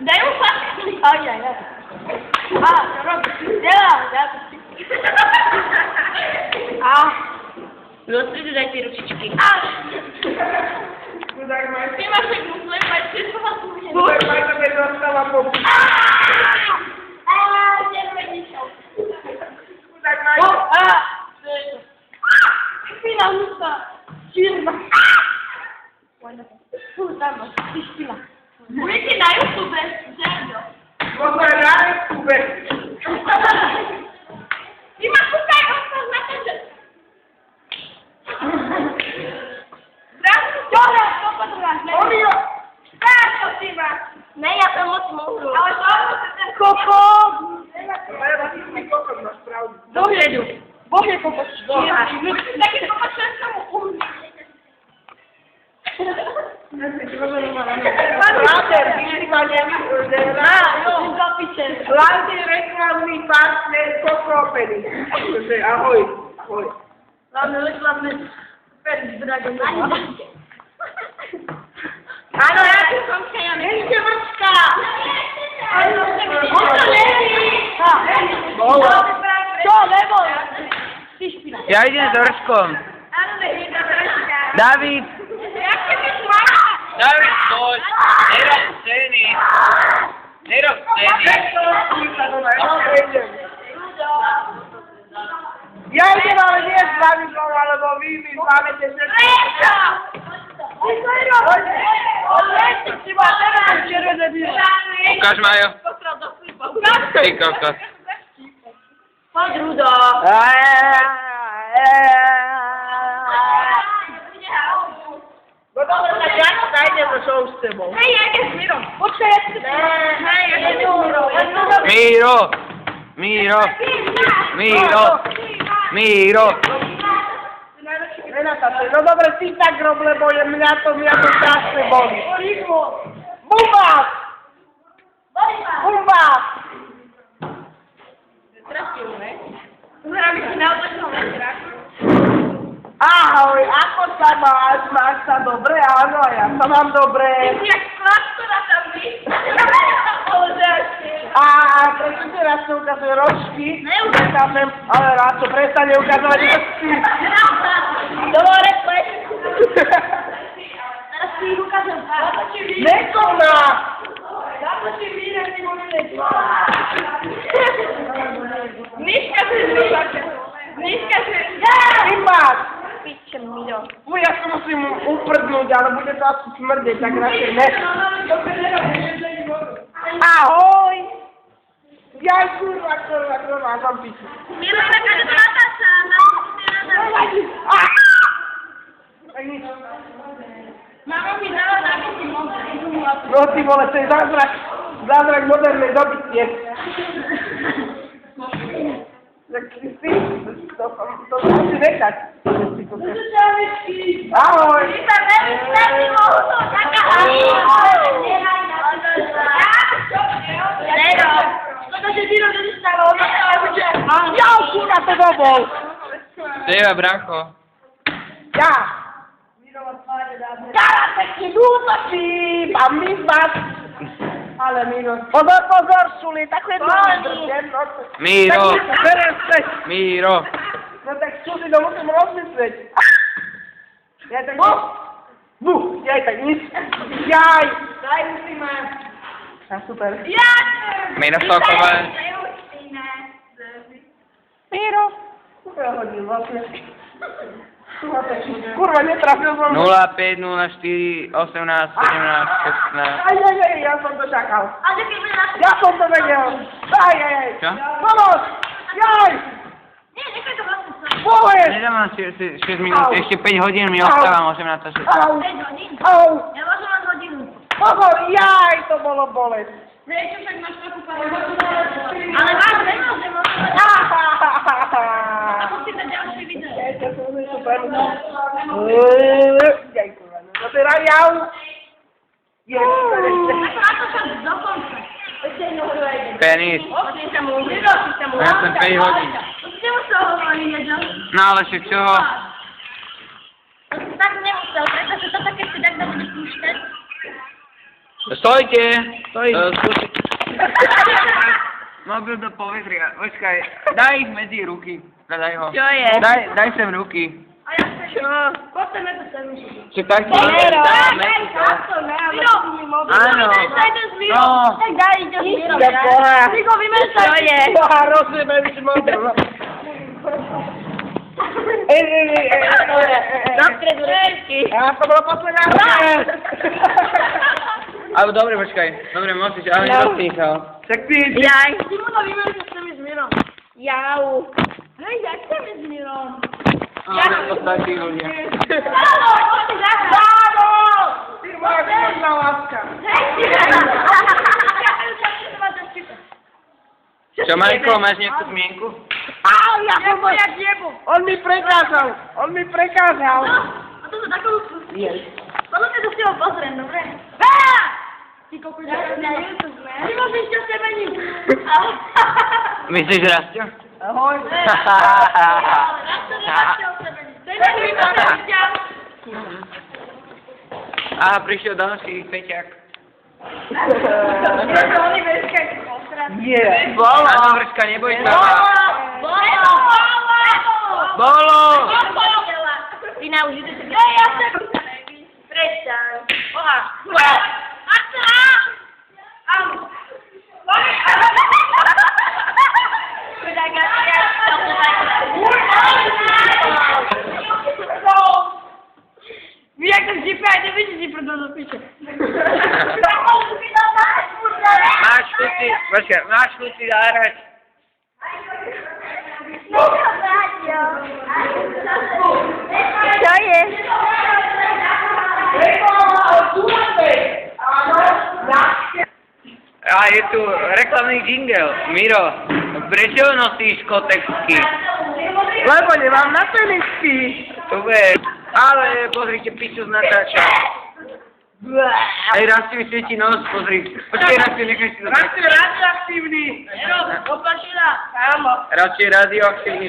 Daj mu fakt. Aj. A, čo robíš? Delám, Rozstredu daj tie ručičky. Ty máš tak muslim, mať si to vás môže. Červeničov. Špina, musa. Čirna. Tam máš, ty špina. Budete na YouTube, Zerdo. Možno aj na YouTube. Ty ma kúkaj, ostáš na ten, že... Čo potrebáš? Olio! Čo ty máš? Ne, ja som moc múdru. Ale to je ten Koko! Ale ty si kokos máš pravdu. Dohľadu. Bože, kokos. Taký kokos, čo som mu umí. Láter, vyšívanie, hlavný reklamný partner Kokopedy. Ahoj. Hlavný reklamný partner Dragon. Áno, ja tu som ja ešte vrčka. Čo, nebol? Ty špina. Ja idem s Orškom. Áno, nehyba vrčka. David! Jak sa mi smá? David, poď! Nerob scény! Nerob scény! Ja idem, ale nie s Davidom, alebo vy mi zvámete všetko. Prečo? Ty ma teraz červené bíle. Ukáž, Majo. Ty kokos. Poď, Rudo. No dobre, tak ja sa idem do show s tebou. Hej, ja idem s Mirom. Počkaj, ja si... Hej, ja idem s Mirom. Miro! Renata, no dobre, ty tak rob, lebo mňa to strašne boli. Bumbák! Trafil, ne? Zrám si na otočnom večeráku. Ahoj, ako sa máš? Máš sa dobre? Áno, ja sa mám dobre. Ty si jak skladkora tam A prečo ti raz sa ukazuje ročky? Neukážem. Ale raz to prestane ukazovať ročky. Dobre, poď. Teraz si ich ukážem. Nekoná! Započí víra, ty môžete. Miška si zvíľača. Ty máš! Piče, Miro. Ja sa musím uprdnúť, ale bude to asi smrdeť, tak radšej ne. Ahoj! Jaj, kurva, mám piču. Miro, inak ako to natáča. Tak nič. Mama mi dala na bytí No ty vole, to je zázrak modernej doby tiež. Tak si, to musí nechať. Ahoj! Ja, kurva, to dobol! Teba, Branko. Ja! Karateky, dútočí, mám vyzvať. Ale minus. Pozor, Šuli, takhle Miro! No tak Šuli, to musím rozmyslieť. Ja tak Jaj, tak nič. Jaj! Daj musíme. A super. Miro Sokové. Miro. Ja hodím vlastne. Kurva, netrafil som. 05, 04, 18, 17, 16. Aj, ja som to čakal. Ja som to vedel. Aj. Čo? Pomoc! Jaj! Povedz! Nedám vám 6 minút, ešte 5 hodín mi ostáva, môžem natáčať. Au! Ja môžem len hodinu. Pozor, jaj, to bolo bolesť. Vieš, však máš trochu ale vás nemôžem ako si to ďalšie video. To sú super. Jaj, kurva, no to je jau. A to sa dokonca. Penis. Ja som 5 hodín. Ty musel hovoriť, že? No ale však čo? Tak nemusel, pretože to také si takto bude púšťať. Stojte! Stojí. Skúsi. Mobil do povetria. Počkaj, daj ich medzi ruky. Daj ho. Čo je? Daj sem ruky. A ja chcem. Čo? Poďme to sem. Či tak ti Miro! dáme. Áno. Áno. No. Tak daj, ide s Mirom. Ja boha. Ty go vymešaj. Čo je? Boha, rozjebaj mi si mobil. Napred ručky. A to bola posledná vec. Ale dobre, počkaj. Dobre, môžeš, ale nerozpíchal. Tak ty... Jaj. Ty mu to vymešaj, chcem ísť s Mirom. Jau. Hej, ja chcem ísť s Mirom. Ale to stačí ľudia. Áno, poď závo! Ty moja krásna láska. Hej, Čo, Majko, máš nejakú zmienku? Au, ja som jak jebu. On mi prekázal. A to sa takovú spustí. Potom sa to s tebou pozriem, dobre? Ty kokos, ja na YouTube, ne? Ty môžeš čo sebe nič. Myslíš, Rastio? Ahoj. A prišiel ďalší feťák. Nie. Áno, Vrška, neboj sa. Bolo! Ty už ideš. Ja chcem. Prestaň. Oha. Vy jak tak zipáte, vidíte si preto do piče. Máš chuť si zahrať. Čo je? A je tu reklamný jingle. Miro, prečo nosíš kotexky? Lebo nemám na tenisky. Super. Ale pozrite, piču z natáča. Hej, Rasti mi svieti nos, pozri. Počkej, Rasti, nechaj si to. Radšej radioaktívny. Opačila. Ámo. Radšej radioaktívny.